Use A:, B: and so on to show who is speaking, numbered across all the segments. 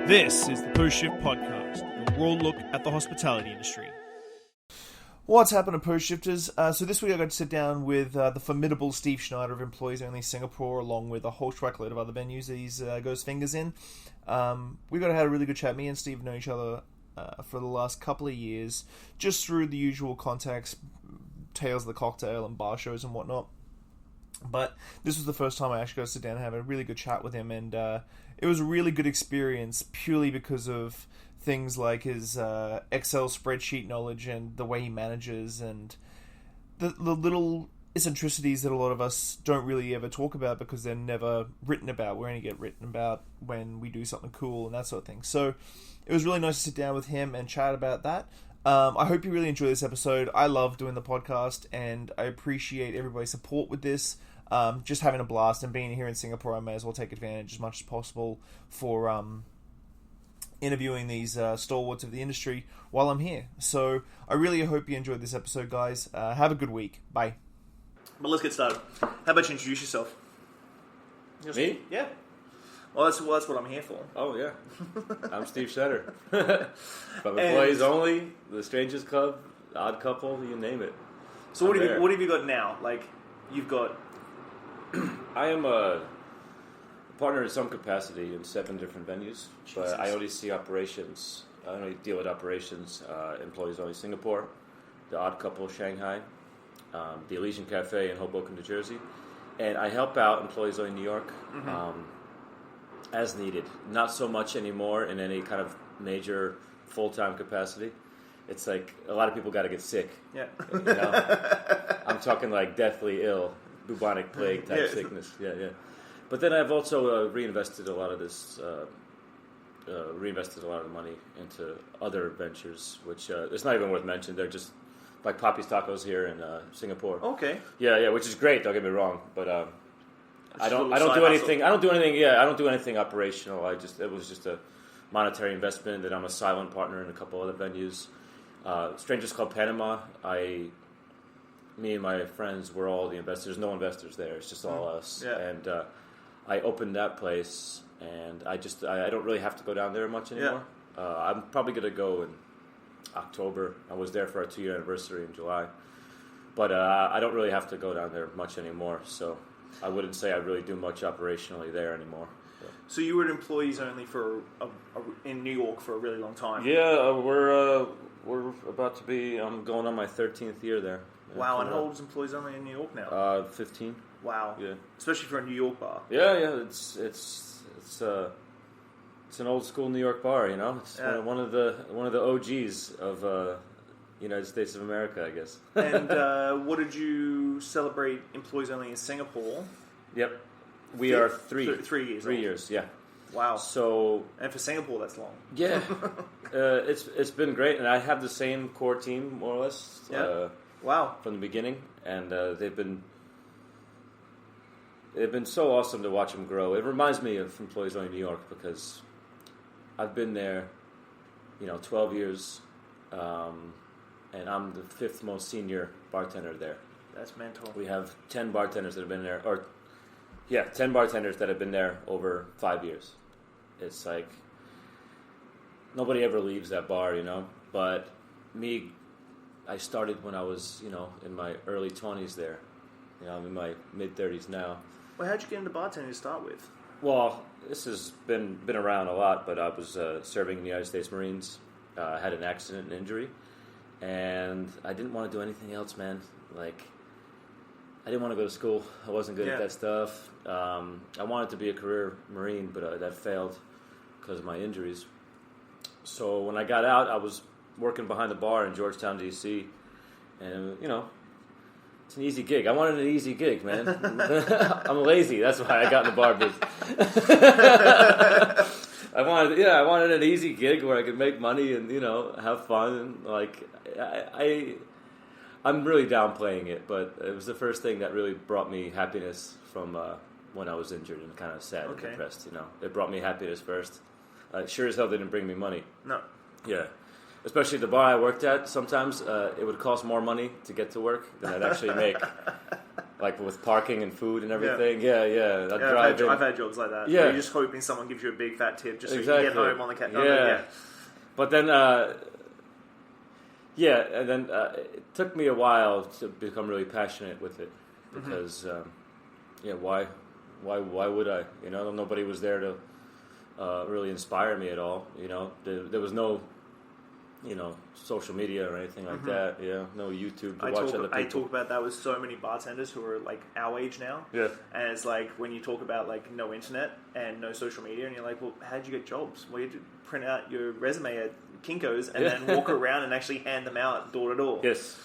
A: This is the Post Shift Podcast, a raw look at the hospitality industry.
B: What's happened to Post Shifters? So this week I got to sit down with the formidable Steve Schneider of Employees Only Singapore, along with a whole truckload of other venues that he's got his fingers in. We got to have a really good chat. Me and Steve know each other for the last couple of years, just through the usual contacts, Tales of the Cocktail and bar shows and whatnot. But this was the first time I actually got to sit down and have a really good chat with him, and it was a really good experience purely because of things like his Excel spreadsheet knowledge and the way he manages and the little eccentricities that a lot of us don't really ever talk about because they're never written about. We only get written about when we do something cool and that sort of thing. So it was really nice to sit down with him and chat about that. I hope you really enjoy this episode. I love doing the podcast and I appreciate everybody's support with this. Just having a blast and being here in Singapore, I may as well take advantage as much as possible for interviewing these stalwarts of the industry while I'm here. So I really hope you enjoyed this episode, guys. Have a good week. Bye. But let's get started. How about you introduce yourself?
C: Me?
B: Yeah. Well, that's what I'm here for.
C: Oh, yeah. I'm Steve Schneider. From Employees Only, The Strangers Club, Odd Couple, you name it.
B: So what have you got now? Like, you've got...
C: I am a partner in some capacity in 7 different venues,
B: Jesus.
C: but I only see operations. I only deal with operations. Employees Only Singapore, The Odd Couple Shanghai, the Elysian Cafe in Hoboken, New Jersey, and I help out Employees Only New York as needed. Not so much anymore in any kind of major full-time capacity. It's like a lot of people got to get sick.
B: Yeah.
C: You know? I'm talking like deathly ill. Bubonic plague type sickness, yeah. But then I've also reinvested a lot of this, reinvested a lot of money into other ventures, which it's not even worth mentioning. They're just like Poppy's Tacos here in Singapore.
B: Okay.
C: Yeah, which is great. Don't get me wrong, but I don't do anything. I don't do anything. Yeah, I don't do anything operational. It was just a monetary investment. That I'm a silent partner in a couple other venues. Strangers Club Panama. Me and my friends were all the investors. No investors there. It's just all us.
B: Yeah.
C: And I opened that place, and I don't really have to go down there much anymore. Yeah. I'm probably going to go in October. I was there for our 2-year anniversary in July. But I don't really have to go down there much anymore. So I wouldn't say I really do much operationally there anymore.
B: So you were at Employees Only for in New York for a really long time.
C: Yeah, we're about to be. I'm going on my 13th year there.
B: Wow, and how old is Employees Only in New York now?
C: 15.
B: Wow.
C: Yeah.
B: Especially for a New York bar.
C: Yeah. It's an old school New York bar. You know, it's one of the OGs of United States of America, I guess.
B: And what did you celebrate Employees Only in Singapore?
C: Yep. We are 3 years.
B: 3
C: years. Yeah.
B: Wow.
C: So.
B: And for Singapore, that's long.
C: Yeah. It's been great, and I have the same core team more or less.
B: Yeah. Wow.
C: From the beginning, and they've been so awesome to watch them grow. It reminds me of Employees Only New York because I've been there, 12 years, and I'm the 5th most senior bartender there.
B: That's mental.
C: We have 10 bartenders that have been there, 10 bartenders that have been there over 5 years. It's like nobody ever leaves that bar, but me. I started when I was, in my early 20s there. I'm in my mid-30s now.
B: Well, how'd you get into bartending to start with?
C: Well, this has been around a lot, but I was serving in the United States Marines. I had an accident and injury, and I didn't want to do anything else, man. Like, I didn't want to go to school. I wasn't good at that stuff. I wanted to be a career Marine, but that failed because of my injuries. So when I got out, I was working behind the bar in Georgetown, D.C., and, it's an easy gig. I wanted an easy gig, man. I'm lazy. That's why I got in the bar business. I wanted an easy gig where I could make money and, have fun. And, I'm really downplaying it, but it was the first thing that really brought me happiness from when I was injured and kind of sad and depressed, It brought me happiness first. Sure as hell didn't bring me money.
B: No.
C: Yeah. Especially the bar I worked at, sometimes it would cost more money to get to work than I'd actually make. like with parking and food and everything. Yeah.
B: I've had jobs like that.
C: Yeah.
B: Where you're just hoping someone gives you a big fat tip just so
C: Exactly.
B: you can get home on the cat.
C: Yeah. But then, and then it took me a while to become really passionate with it because, why would I? You know, nobody was there to really inspire me at all. You know, there was no, social media or anything like that. Yeah, no YouTube to watch other people.
B: I talk about that with so many bartenders who are like our age now.
C: Yeah.
B: And it's like when you talk about like no internet and no social media, and you're like, well, how'd you get jobs? Well, you had to print out your resume at Kinko's and then walk around and actually hand them out door to door.
C: Yes.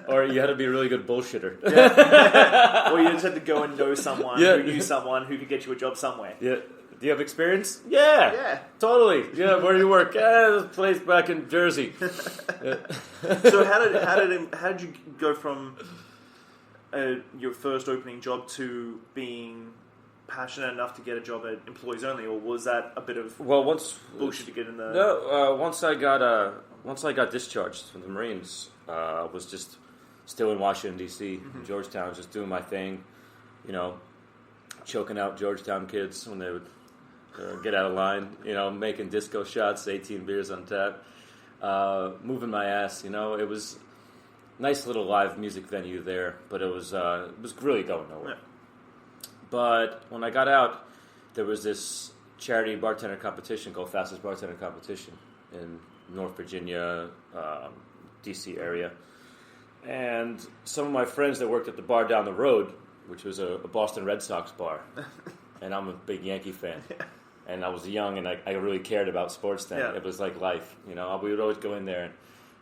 C: Or you had to be a really good bullshitter.
B: Yeah. Or you just had to go and know someone who knew someone who could get you a job somewhere.
C: Yeah. Do you have experience? Yeah. Totally. Yeah. Where do you work? This place back in Jersey.
B: So how did you go from your first opening job to being passionate enough to get a job at Employees Only, or was that a bit of bullshit to get in the?
C: No. Once I got discharged from the Marines, I was just still in Washington D.C. in Georgetown, just doing my thing. Choking out Georgetown kids when they would get out of line, making disco shots, 18 beers on tap, moving my ass, it was a nice little live music venue there, but it was really going nowhere. Yeah. But when I got out, there was this charity bartender competition called Fastest Bartender Competition in North Virginia, D.C. area, and some of my friends that worked at the bar down the road, which was a Boston Red Sox bar, and I'm a big Yankee fan. And I was young, and I really cared about sports then. Yeah. It was like life, We would always go in there and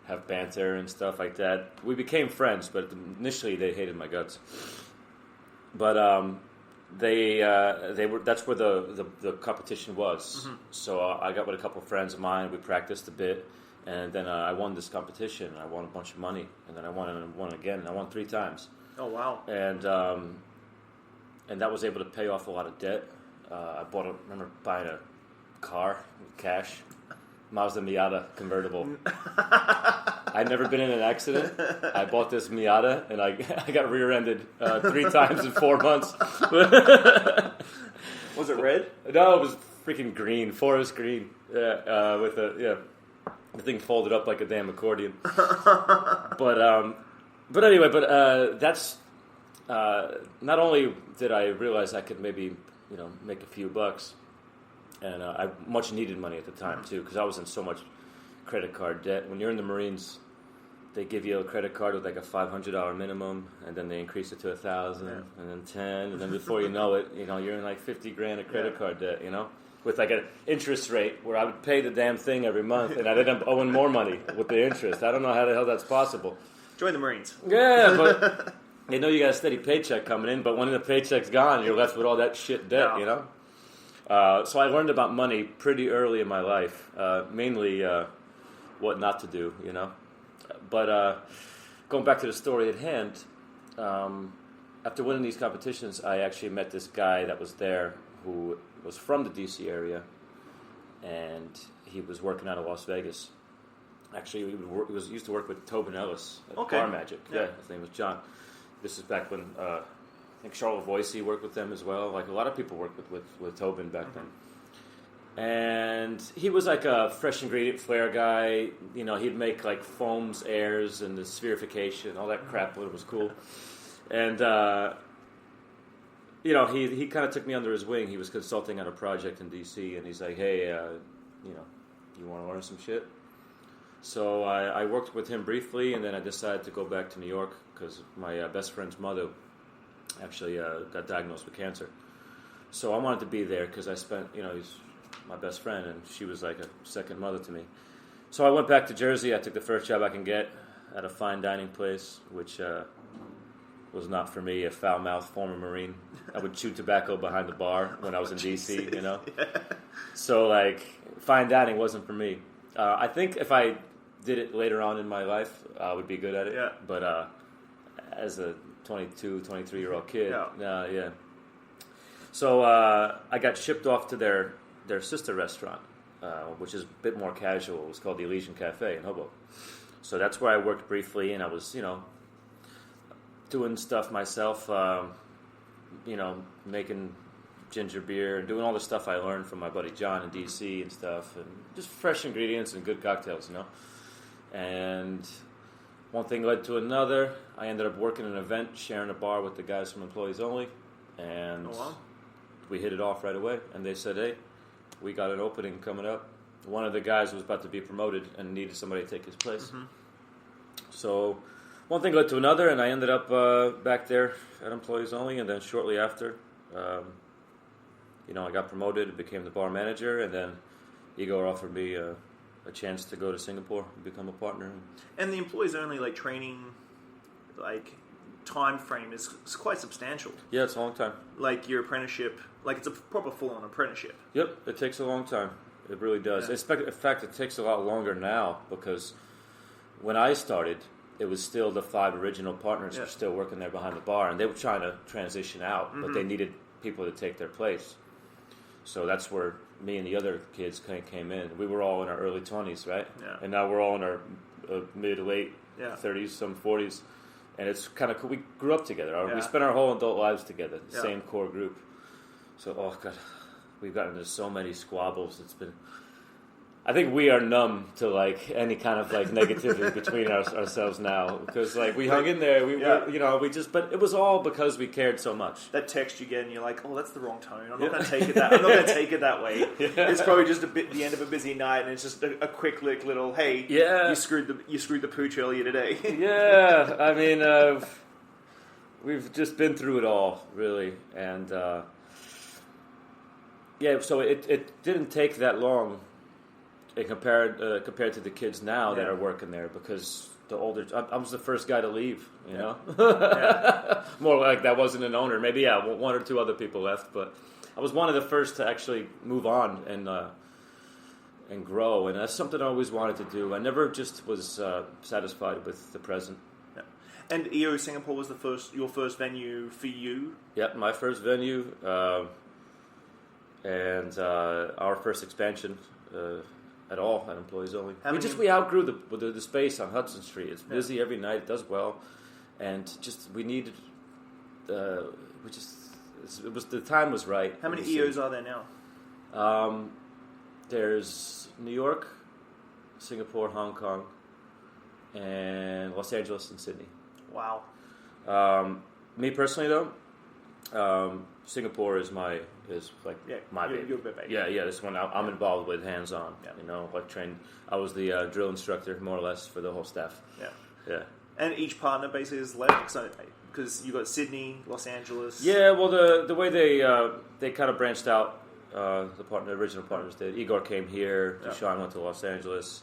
C: have banter and stuff like that. We became friends, but initially they hated my guts. But they were. That's where the competition was. So I got with a couple of friends of mine. We practiced a bit, and then I won this competition. I won a bunch of money, and then I won again. I won 3 times.
B: Oh wow!
C: And that was able to pay off a lot of debt. I remember buying a car with cash, Mazda Miata convertible. I'd never been in an accident. I bought this Miata, and I got rear-ended 3 times in 4 months.
B: Was it red?
C: No, it was freaking green, forest green. Yeah, with the thing folded up like a damn accordion. But anyway, that's not only did I realize I could maybe make a few bucks, and I much needed money at the time too, because I was in so much credit card debt. When you're in the Marines, they give you a credit card with like a $500 minimum, and then they increase it to $1,000, and then 10, and then before you know it, you're in like $50,000 of credit card debt, with like an interest rate where I would pay the damn thing every month, and I'd end up owing more money with the interest. I don't know how the hell that's possible.
B: Join the Marines.
C: Yeah, but they know you got a steady paycheck coming in, but when the paycheck's gone, you're left with all that shit debt, So I learned about money pretty early in my life, mainly what not to do, But going back to the story at hand, after winning these competitions, I actually met this guy that was there who was from the D.C. area, and he was working out of Las Vegas. Actually, he used to work with Tobin Ellis at Bar Magic. Yeah, his name was John. This is back when I think Charlotte Voicey worked with them as well. Like a lot of people worked with Tobin back then. And he was like a fresh ingredient flair guy. He'd make like foams, airs, and the spherification, all that crap. But it was cool. And he kind of took me under his wing. He was consulting on a project in D.C. and he's like, "Hey, you want to learn some shit?" So I worked with him briefly, and then I decided to go back to New York because my best friend's mother actually got diagnosed with cancer. So I wanted to be there because I spent, he's my best friend, and she was like a second mother to me. So I went back to Jersey. I took the first job I can get at a fine dining place, which was not for me, a foul-mouthed former Marine. I would chew tobacco behind the bar when I was in D.C., Yeah. So, fine dining wasn't for me. I think if I did it later on in my life, I would be good at it. Yeah. But as a 22, 23-year-old kid, yeah. So I got shipped off to their sister restaurant, which is a bit more casual. It was called the Elysian Cafe in Hoboken. So that's where I worked briefly, and I was, doing stuff myself, making ginger beer and doing all the stuff I learned from my buddy John in DC and stuff, and just fresh ingredients and good cocktails, And one thing led to another. I ended up working an event, sharing a bar with the guys from Employees Only, and we hit it off right away. And they said, hey, we got an opening coming up. One of the guys was about to be promoted and needed somebody to take his place. Mm-hmm. So one thing led to another, and I ended up back there at Employees Only, and then shortly after, I got promoted, became the bar manager, and then Igor offered me a chance to go to Singapore and become a partner.
B: And the Employees Only training time frame is quite substantial.
C: Yeah, it's a long time.
B: Like your apprenticeship, it's a proper full-on apprenticeship.
C: Yep, it takes a long time. It really does. Yeah. In fact, it takes a lot longer now because when I started, it was still the 5 original partners were still working there behind the bar, and they were trying to transition out, but they needed people to take their place. So that's where me and the other kids kind of came in. We were all in our early 20s, right? Yeah. And now we're all in our mid to late 30s, some 40s. And it's kind of cool. We grew up together. We spent our whole adult lives together, the same core group. So, oh, God, we've gotten into so many squabbles. I think we are numb to any kind of negativity between ourselves now because we hung in there. But it was all because we cared so much.
B: That text you get and you're like, oh, that's the wrong tone. I'm not going to take it that. I'm not going to take it that way. Yeah. It's probably just the end of a busy night, and it's just a quick little hey, you screwed the pooch earlier today.
C: Yeah, I mean, we've just been through it all really, and so it didn't take that long. Compared to the kids now that are working there, because the older I was the first guy to leave, More like that wasn't an owner. Maybe 1 or 2 other people left, but I was one of the first to actually move on and grow, and that's something I always wanted to do. I never just was satisfied with the present.
B: Yeah. And EO Singapore was your first venue for you.
C: Yep, my first venue, and our first expansion. At all at Employees Only. We outgrew the space on Hudson Street. It's busy every night. It does well, and we needed. The time was right.
B: How many EOs are there now?
C: There's New York, Singapore, Hong Kong, and Los Angeles and Sydney.
B: Wow.
C: Me personally, though, Singapore is my baby.
B: Your baby.
C: Yeah, this one I'm involved with hands-on. Yeah. Trained. I was the drill instructor more or less for the whole staff. Yeah.
B: And each partner basically is left because you got Sydney, Los Angeles.
C: Yeah, well the way they kind of branched out. The original partners did. Igor came here. Shawn went to Los Angeles.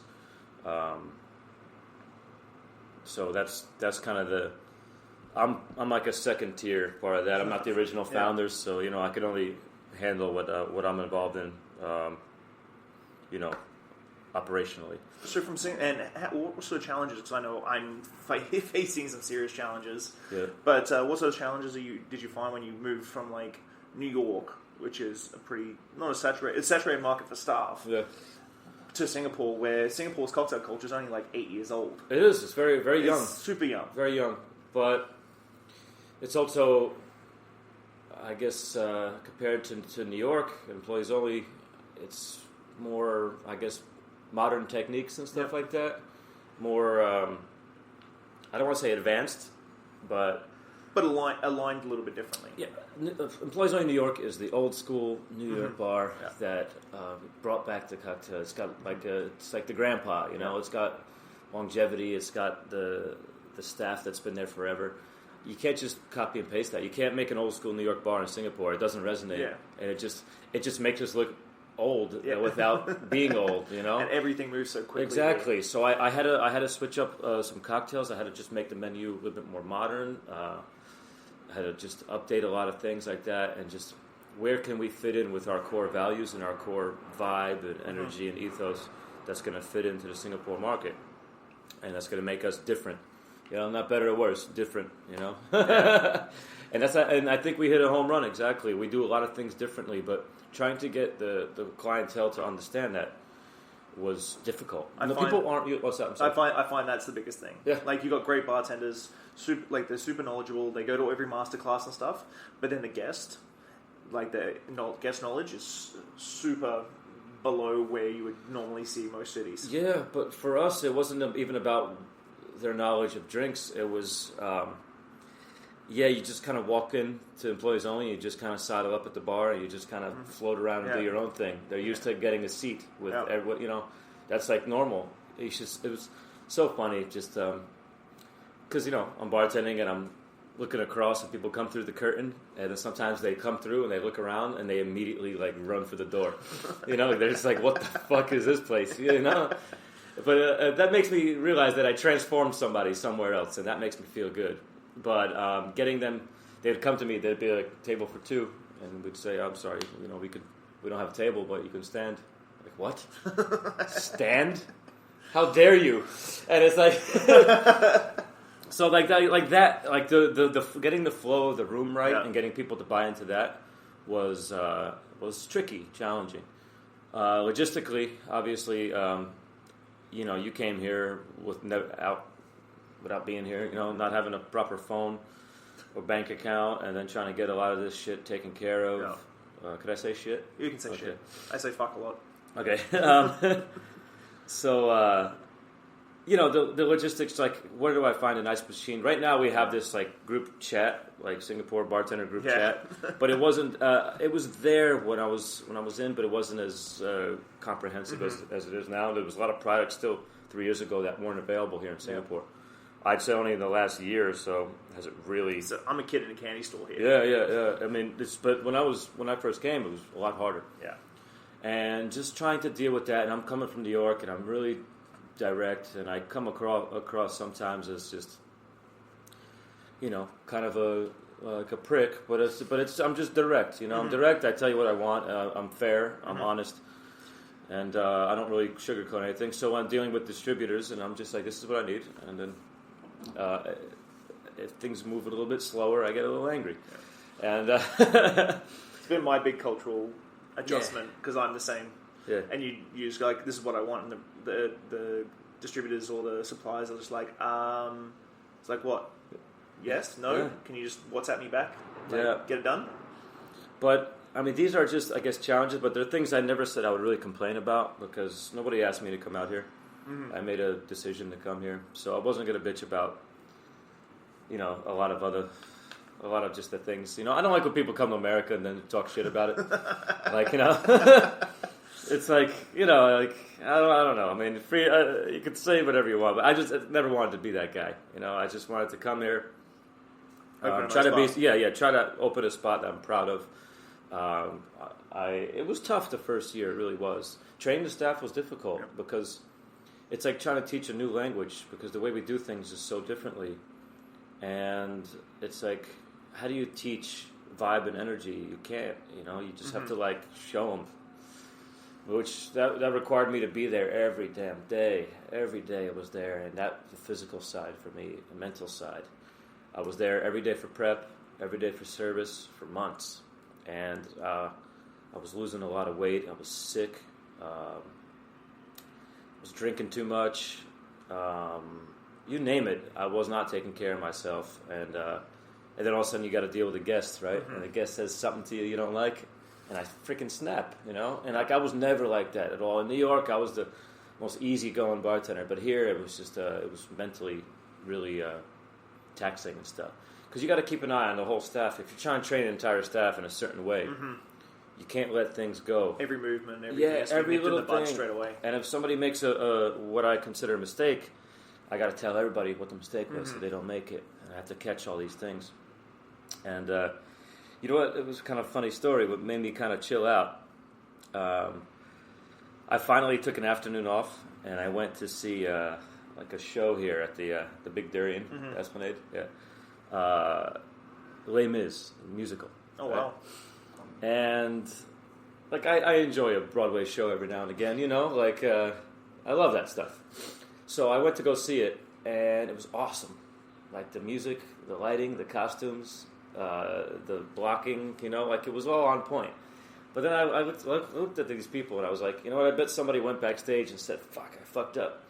C: So that's kind of the. I'm like a second tier part of that. I'm not the original founders, so I can only handle what I'm involved in, operationally.
B: So what sort of challenges? Because I know I'm facing some serious challenges. Yeah. But what sort of challenges did you find when you moved from New York, which is a saturated market for staff, to Singapore, where Singapore's cocktail culture is only 8 years old.
C: It is. It's very very young.
B: Super young.
C: Very young, but. It's also, I guess, compared to New York, Employees Only, it's more, I guess, modern techniques and stuff like that. More, I don't want to say advanced, but
B: aligned a little bit differently.
C: Yeah, Employees Only New York is the old school New York bar that brought back the cocktail. It's got it's like the grandpa, It's got longevity. It's got the staff that's been there forever. You can't just copy and paste that. You can't make an old school New York bar in Singapore. It doesn't resonate, and it just makes us look old without being old,
B: And everything moves so quickly.
C: Exactly. So I had to switch up some cocktails. I had to just make the menu a little bit more modern. I had to just update a lot of things like that, and just where can we fit in with our core values and our core vibe and energy and ethos that's going to fit into the Singapore market, and that's going to make us different. Not better or worse, different, And I think we hit a home run, exactly. We do a lot of things differently, but trying to get the clientele to understand that, was difficult.
D: I
C: People aren't. What's that? I'm sorry.
D: I find that's the biggest thing.
C: Yeah.
D: Like, you got great bartenders, they're super knowledgeable. They go to every masterclass and stuff. But then the guest, like the guest knowledge is super below where you would normally see most cities.
C: Yeah, but for us, it wasn't even about their knowledge of drinks. It was, you just kind of walk in to employees only. You just kind of sidle up at the bar. And you just kind of float around and do your own thing. They're used to getting a seat with everyone. You know, that's like normal. It was so funny, just because I'm bartending and I'm looking across and people come through the curtain, and then sometimes they come through and they look around and they immediately like run for the door. They're just like, what the fuck is this place? But that makes me realize that I transformed somebody somewhere else, and that makes me feel good. But getting them, they'd come to me, they'd be like, table for two, and we'd say, I'm sorry, we don't have a table, but you can stand. Like, what? Stand? How dare you? And it's like, so like that, like the getting the flow of the room right and getting people to buy into that was tricky, challenging. Logistically, obviously, you came here without being here, not having a proper phone or bank account, and then trying to get a lot of this shit taken care of. Yeah. Could I say shit?
D: You can say shit. I say fuck a lot.
C: Okay. So, the logistics, like, where do I find a nice machine? Right now we have this, like, group chat, like Singapore bartender group chat, but it wasn't, it was there when I was in, but it wasn't as comprehensive as it is now. There was a lot of products still 3 years ago that weren't available here in Singapore. I'd say only in the last year or so has it really...
D: So I'm a kid in a candy store here.
C: Yeah. I mean, but when I first came, it was a lot harder.
D: Yeah. And
C: just trying to deal with that, and I'm coming from New York, and I'm really direct, and I come across sometimes as just, kind of a prick, but I'm just direct, I'm direct. I tell you what I want. I'm fair. I'm honest, and I don't really sugarcoat anything. So I'm dealing with distributors, and I'm just like, this is what I need, and then if things move a little bit slower, I get a little angry, and
D: it's been my big cultural adjustment because I'm the same.
C: Yeah.
D: And you just go like, this is what I want, and the distributors or the suppliers are just like, it's like, what? Yes? No? Yeah. Can you just WhatsApp me back? Like, get it done?
C: But, I mean, these are just, I guess, challenges, but they're things I never said I would really complain about because nobody asked me to come out here. Mm-hmm. I made a decision to come here, so I wasn't going to bitch about, a lot of just the things. I don't like when people come to America and then talk shit about it. It's like, like, I don't know. I mean, free. You could say whatever you want, but I just never wanted to be that guy. I just wanted to come here, try to open a spot that I'm proud of. It was tough the first year. It really was. Training the staff was difficult because it's like trying to teach a new language because the way we do things is so differently, and it's like, how do you teach vibe and energy? You can't. You just have to like show them. Which that required me to be there every damn day. Every day I was there, and that the physical side for me, the mental side. I was there every day for prep, every day for service for months, and I was losing a lot of weight. I was sick. I was drinking too much. You name it, I was not taking care of myself, and then all of a sudden you got to deal with the guest, right? Mm-hmm. And the guest says something to you don't like. And I freaking snap, And like I was never like that at all. In New York, I was the most easygoing bartender, but here it was just it was mentally really taxing and stuff. Because you got to keep an eye on the whole staff. If you're trying to train an entire staff in a certain way, you can't let things go.
D: Every movement, every
C: little
D: thing
C: straight
D: away.
C: And if somebody makes a what I consider a mistake, I got to tell everybody what the mistake was so they don't make it. And I have to catch all these things. And you know what? It was kind of a funny story, but made me kind of chill out. I finally took an afternoon off, and I went to see like a show here at the Big Durian Esplanade. Yeah, Les Mis musical.
D: Oh wow!
C: And like I enjoy a Broadway show every now and again. I love that stuff. So I went to go see it, and it was awesome. Like the music, the lighting, the costumes. The blocking, it was all on point. But then I looked at these people and I was like, you know what? I bet somebody went backstage and said, "Fuck, I fucked up,"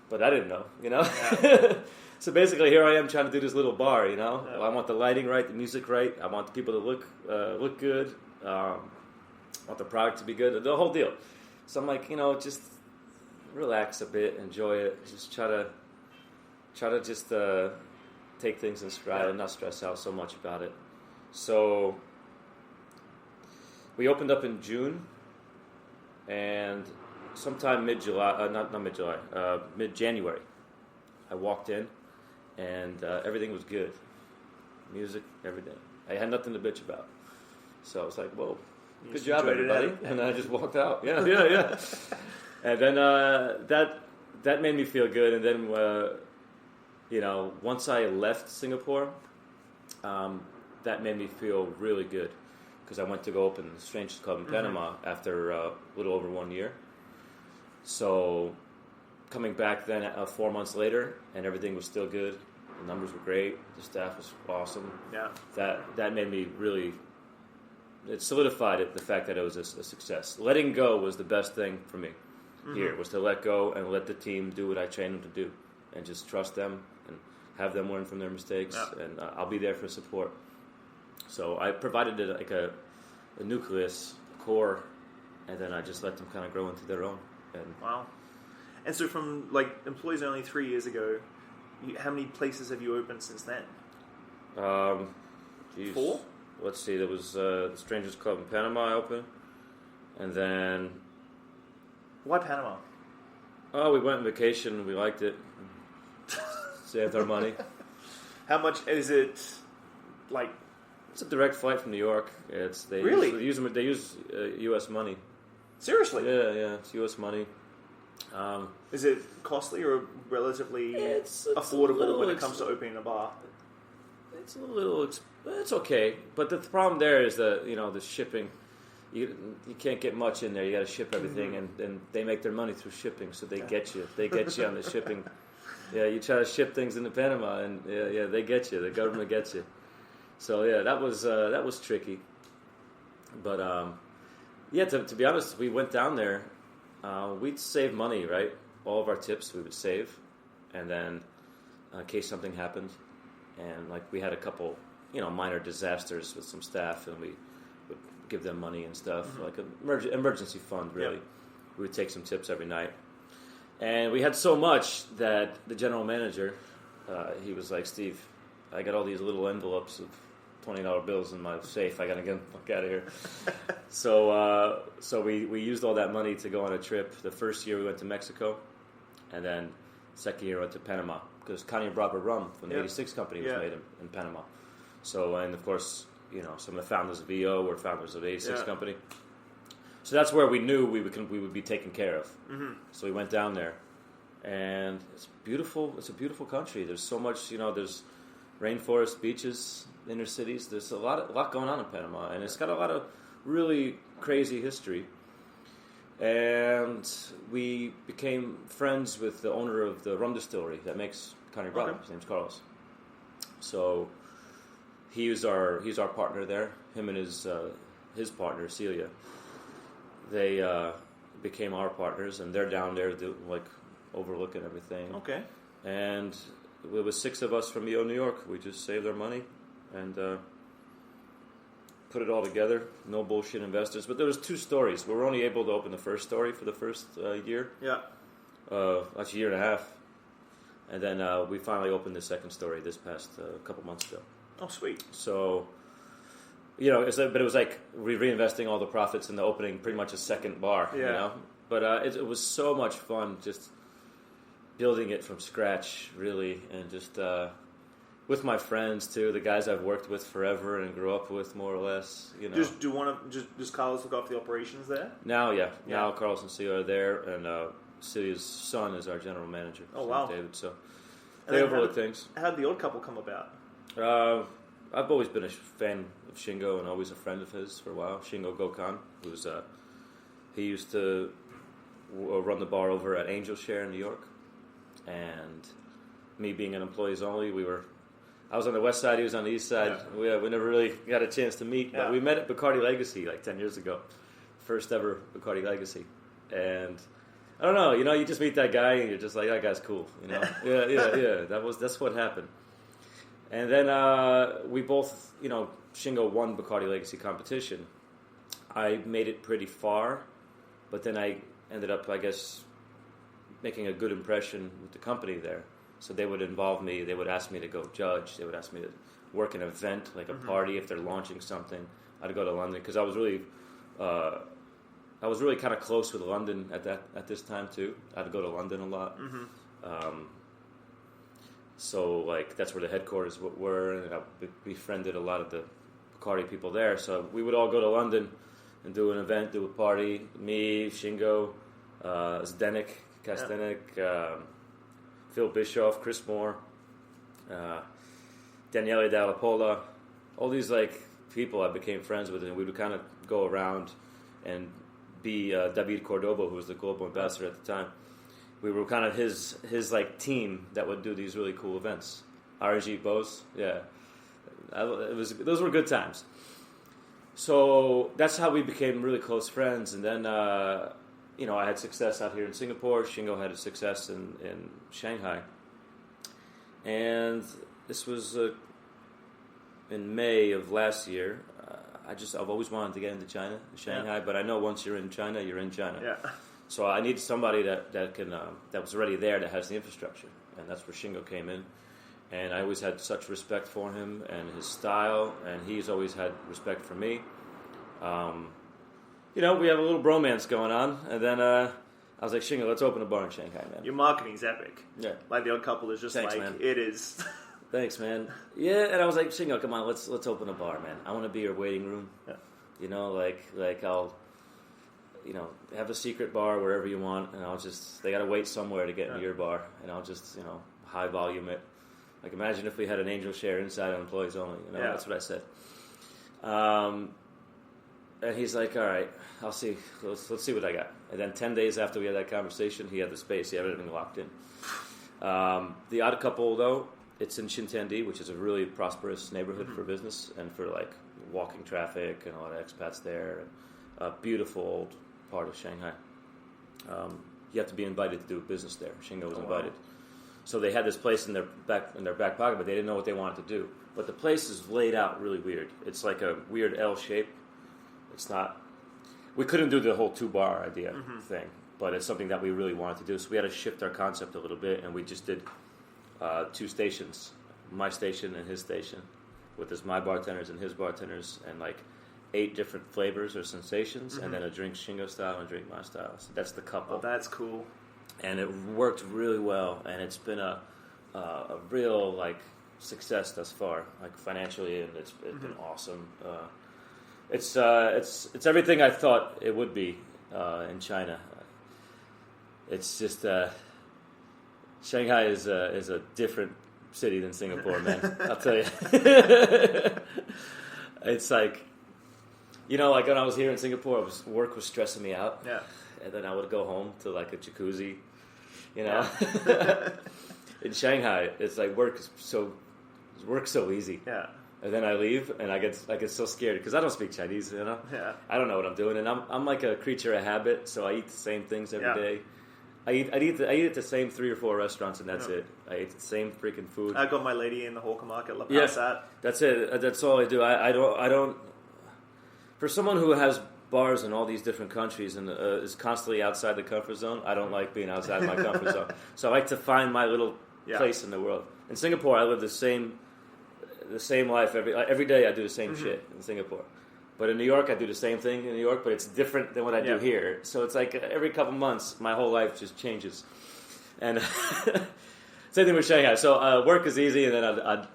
C: but I didn't know, you know. Yeah. So basically, here I am trying to do this little bar, you know. Yeah. I want the lighting right, the music right. I want the people to look good. I want the product to be good, the whole deal. So I'm like, you know, just relax a bit, enjoy it. Just try to just take things in stride and not stress out so much about it. So we opened up in June, and sometime mid-July, not mid-July, mid-January, I walked in, and everything was good. Music, everything. I had nothing to bitch about. So I was like, whoa, good job, everybody. And I just walked out. Yeah. And then that made me feel good. And then, you know, once I left Singapore, that made me feel really good. Because I went to go open the Strangers Club in Panama after a little over 1 year. So coming back then 4 months later, and everything was still good. The numbers were great. The staff was awesome. Yeah. That made me really... It solidified the fact that it was a success. Letting go was the best thing for me here, was to let go and let the team do what I trained them to do. And just trust them and have them learn from their mistakes. Yeah. And I'll be there for support. So I provided it like a nucleus, a core, and then I just let them kind of grow into their own. And
D: wow. And so from like employees only 3 years ago, how many places have you opened since then?
C: 4? Let's see, there was the Strangers Club in Panama I opened. And then...
D: Why Panama?
C: Oh, we went on vacation. We liked it. Saved our money.
D: How much is it, like...
C: It's a direct flight from New York. They use U.S. money.
D: Seriously?
C: Yeah, it's U.S. money.
D: Is it costly or relatively affordable when it comes to opening a bar?
C: It's a little... It's okay, but the problem there is the shipping. You can't get much in there. You got to ship everything, and they make their money through shipping, so they get you. They get you on the shipping. Yeah, you try to ship things into Panama, and they get you. The government gets you. So yeah, that was tricky. But to be honest, we went down there. We'd save money, right? All of our tips we would save, and then in case something happened, and like we had a couple, minor disasters with some staff, and we would give them money and stuff, like an emergency fund, really. Yep. We would take some tips every night. And we had so much that the general manager, he was like, "Steve, I got all these little envelopes of $20 bills in my safe. I got to get the fuck out of here." So we used all that money to go on a trip. The first year we went to Mexico, and then the second year we went to Panama, because Caña Brava rum from the 86 company was made in Panama. So, and of course, some of the founders of EO were founders of the 86 company. So that's where we knew we would be taken care of. Mm-hmm. So we went down there, and it's beautiful. It's a beautiful country. There's so much, there's rainforest, beaches, inner cities. There's a lot going on in Panama, and it's got a lot of really crazy history. And we became friends with the owner of the rum distillery that makes Caña Brava. His name's Carlos. So he's our partner there. Him and his partner Celia. They became our partners, and they're down there overlooking everything. Okay. And it was 6 of us from EO New York. We just saved our money and put it all together. No bullshit investors. But there was 2 stories. We were only able to open the first story for the first year. Yeah. That's a year and a half. And then we finally opened the second story this past couple months ago.
D: Oh, sweet.
C: So, it was like reinvesting all the profits in the opening pretty much a second bar, But it was so much fun just building it from scratch, really, and just with my friends too, the guys I've worked with forever and grew up with, more or less.
D: Does Carlos look after the operations there?
C: Now, yeah. Now Carlos and Celia are there, and Celia's son is our general manager.
D: Oh, wow.
C: David. So they overlook things.
D: How'd the Odd Couple come about?
C: I've always been a fan of Shingo and always a friend of his for a while. Shingo Gokhan, who's he used to run the bar over at Angel Share in New York, and me being an employees only, we were I was on the west side, he was on the east side.
D: Yeah.
C: We never really got a chance to meet, but we met at Bacardi Legacy like 10 years ago. First ever Bacardi Legacy. And I don't know, you just meet that guy and you're just like, that guy's cool, Yeah. That's what happened. And then we both, Shingo won Bacardi Legacy competition. I made it pretty far, but then I ended up, I guess, making a good impression with the company there. So they would involve me. They would ask me to go judge. They would ask me to work an event, like a party, if they're launching something. I'd go to London because I was really kind of close with London at this time too. I'd go to London a lot. So like that's where the headquarters were, and I befriended a lot of the Bacardi people there. So we would all go to London and do an event, do a party. Me, Shingo, Zdenek, Kastenek, Phil Bischoff, Chris Moore, Daniele Dalla Pola, all these like people I became friends with, and we would kind of go around and be David Cordoba, who was the global ambassador at the time. We were kind of his like team that would do these really cool events. RG Bose, those were good times. So that's how we became really close friends, and then. I had success out here in Singapore. Shingo had a success in Shanghai. And this was in May of last year. I've always wanted to get into Shanghai, but I know once you're in China, you're in China.
D: Yeah.
C: So I needed somebody that was already there, that has the infrastructure. And that's where Shingo came in. And I always had such respect for him and his style, and he's always had respect for me. We have a little bromance going on, and then I was like, Shingo, let's open a bar in Shanghai, man.
D: Your marketing's epic.
C: Yeah.
D: Like The Odd Couple is just
C: Thanks,
D: like,
C: man.
D: it is.
C: Thanks, man. Yeah, and I was like, Shingo, come on, let's open a bar, man. I want to be your waiting room.
D: Yeah.
C: Like I'll, have a secret bar wherever you want, and they got to wait somewhere to get into your bar, and I'll just, high volume it. Like, imagine if we had an angel share inside on employees only, that's what I said. And he's like, all right, I'll see. Let's see what I got. And then 10 days after we had that conversation, he had the space. He had everything locked in. The Odd Couple, though, it's in Xintiandi, which is a really prosperous neighborhood for business and for, like, walking traffic and a lot of expats there. A beautiful old part of Shanghai. You have to be invited to do business there. Shingo was invited. So they had this place in their back pocket, but they didn't know what they wanted to do. But the place is laid out really weird. It's like a weird L shape. It's not. We couldn't do the whole 2-bar idea thing, but it's something that we really wanted to do. So we had to shift our concept a little bit, and we just did 2 stations, my station and his station, with my bartenders and his bartenders, and like 8 different flavors or sensations, and then a drink Shingo style and a drink my style. So that's the couple.
D: Oh, that's cool.
C: And it worked really well, and it's been a real like success thus far, like financially, and it's been awesome. It's everything I thought it would be in China. It's just Shanghai is a different city than Singapore, man. I'll tell you. It's like, like when I was here in Singapore, work was stressing me out.
D: Yeah.
C: And then I would go home to like a jacuzzi, In Shanghai, it's like work's so easy.
D: Yeah.
C: And then I leave, and I get so scared because I don't speak Chinese,
D: Yeah.
C: I don't know what I'm doing, and I'm like a creature of habit, so I eat the same things every day. I eat at the same 3 or 4 restaurants, and that's it. I eat the same freaking food.
D: I got my lady in the hawker market, La Passat.
C: That's it. That's all I do. I don't. For someone who has bars in all these different countries and is constantly outside the comfort zone, I don't like being outside my comfort zone. So I like to find my little place in the world. In Singapore, I live the same life every day. I do the same shit in Singapore. But in New York, I do the same thing in New York, but it's different than what I do here. So it's like every couple months, my whole life just changes. And same thing with Shanghai. So work is easy, and then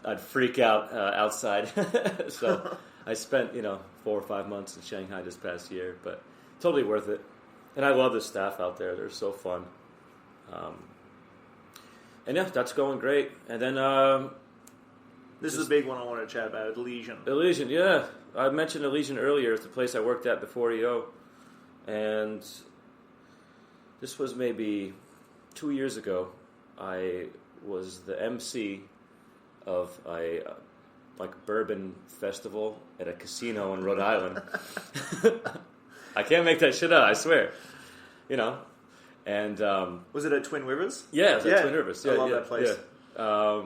C: I'd freak out outside. So I spent 4 or 5 months in Shanghai this past year, but totally worth it. And I love the staff out there; they're so fun. And that's going great. And then
D: this is a big one I wanted to chat about. Elysian.
C: Elysian, yeah. I mentioned Elysian earlier. It's the place I worked at before EO. And this was maybe 2 years ago. I was the MC of a like bourbon festival at a casino in Rhode Island. I can't make that shit up, I swear. You know, and
D: was it at Twin Rivers?
C: Yeah, it was at Twin Rivers. Yeah,
D: I love that place.
C: Yeah.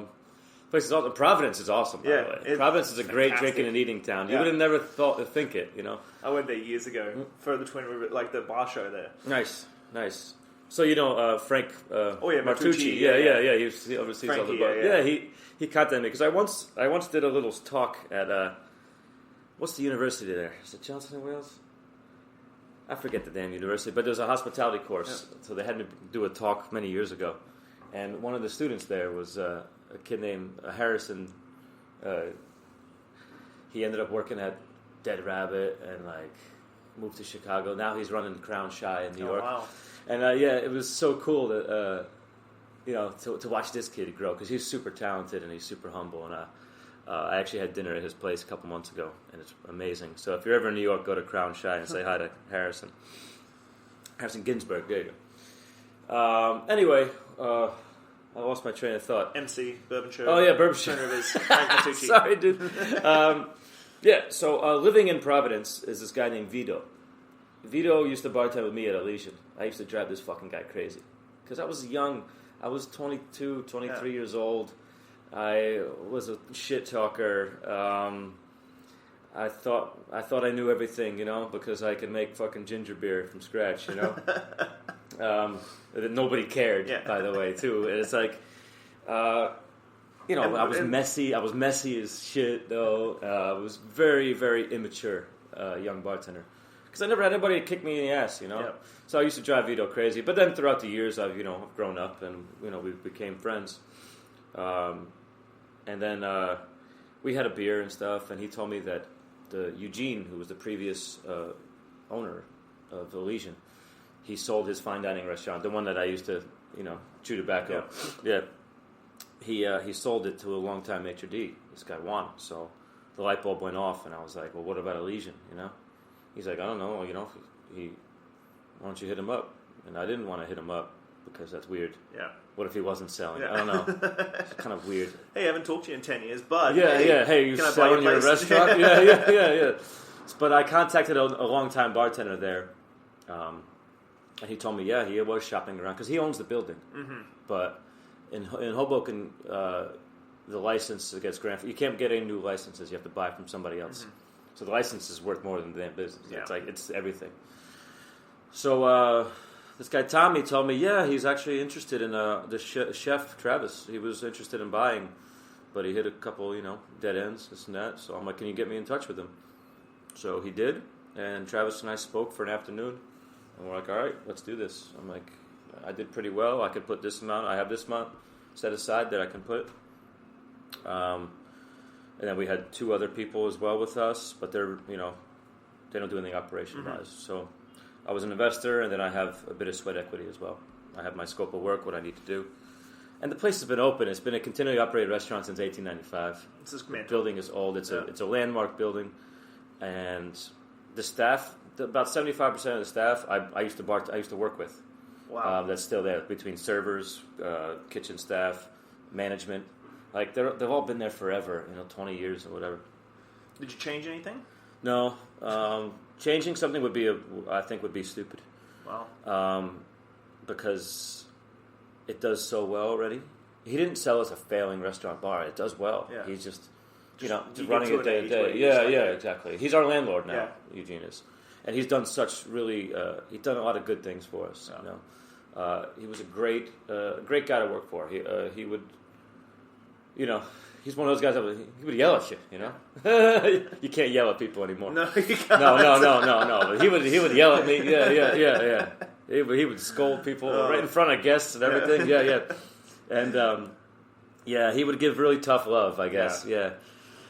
C: Place is awesome. Providence is awesome, by the way. Providence is a great drinking and eating town. You would have never think it, you know.
D: I went there years ago for the Twin River, like the bar show there.
C: Nice. So you know Frank Martucci. Yeah. He oversees all the bars. Yeah, he contacted me because I once did a little talk at what's the university there? Is it Johnson and Wales? I forget the damn university, but there's a hospitality course, so they had me do a talk many years ago, and one of the students there was a kid named Harrison. He ended up working at Dead Rabbit and like moved to Chicago. Now he's running Crown Shy in New York.
D: Wow.
C: And it was so cool that to watch this kid grow because he's super talented and he's super humble. And I actually had dinner at his place a couple months ago, and it's amazing. So if you're ever in New York, go to Crown Shy and say hi to Harrison Ginsberg. There you go. Anyway, I lost my train of thought.
D: MC Bourbon Show.
C: Oh yeah, Bourbon Show. Sorry, dude. So living in Providence is this guy named Vito. Vito used to bartend with me at Elysian. I used to drive this fucking guy crazy because I was young. I was 22, 23 years old. I was a shit talker. I thought I knew everything, you know, because I could make fucking ginger beer from scratch, you know. That nobody cared, by the way, too. And it's like, I was messy. I was messy as shit, though. I was very, very immature young bartender because I never had anybody to kick me in the ass, you know. Yep. So I used to drive Vito crazy. But then throughout the years, I've grown up and we became friends. And then we had a beer and stuff, and he told me that Eugene, who was the previous owner of Elysian, he sold his fine dining restaurant, the one that I used to, chew tobacco. Yeah. He sold it to a longtime maitre d', this guy Juan. So the light bulb went off, and I was like, well, what about Elysian, He's like, I don't know, why don't you hit him up? And I didn't want to hit him up because that's weird.
D: Yeah.
C: What if he wasn't selling? I don't know. It's kind of weird.
D: Hey, I haven't talked to you in 10 years, but...
C: Hey, you selling your restaurant? Yeah. But I contacted a long-time bartender there, and he told me, he was shopping around, because he owns the building. Mm-hmm. But in Hoboken, the license gets granted. You can't get any new licenses. You have to buy from somebody else. Mm-hmm. So the license is worth more than the damn business. Yeah. It's everything. So... this guy Tommy told me, he's actually interested in the chef Travis. He was interested in buying, but he hit a couple, dead ends, this and that. So I'm like, can you get me in touch with him? So he did, and Travis and I spoke for an afternoon, and we're like, all right, let's do this. I'm like, I did pretty well. I could put this amount. I have this amount set aside that I can put. And then we had two other people as well with us, but they're, they don't do anything operation-wise. Mm-hmm. So I was an investor, and then I have a bit of sweat equity as well. I have my scope of work, what I need to do. And the place has been open. It's been a continually operated restaurant since 1895. The building is old. It's a landmark building. And the staff, about 75% of the staff, I used to work with.
D: Wow.
C: That's still there, between servers, kitchen staff, management. Like, they've all been there forever, 20 years or whatever.
D: Did you change anything?
C: No. Changing something would be stupid.
D: Wow.
C: Because it does so well already. He didn't sell us a failing restaurant bar. It does well. Yeah. He's just running it day to day. Yeah, exactly. He's our landlord now, Eugene is. And he's done he's done a lot of good things for us. Yeah. He was a great guy to work for. He would, he's one of those guys he would yell at you, You can't yell at people anymore.
D: No, you can't.
C: No. But he would yell at me. Yeah. He would scold people right in front of guests and everything. Yeah. And he would give really tough love, I guess. Yeah.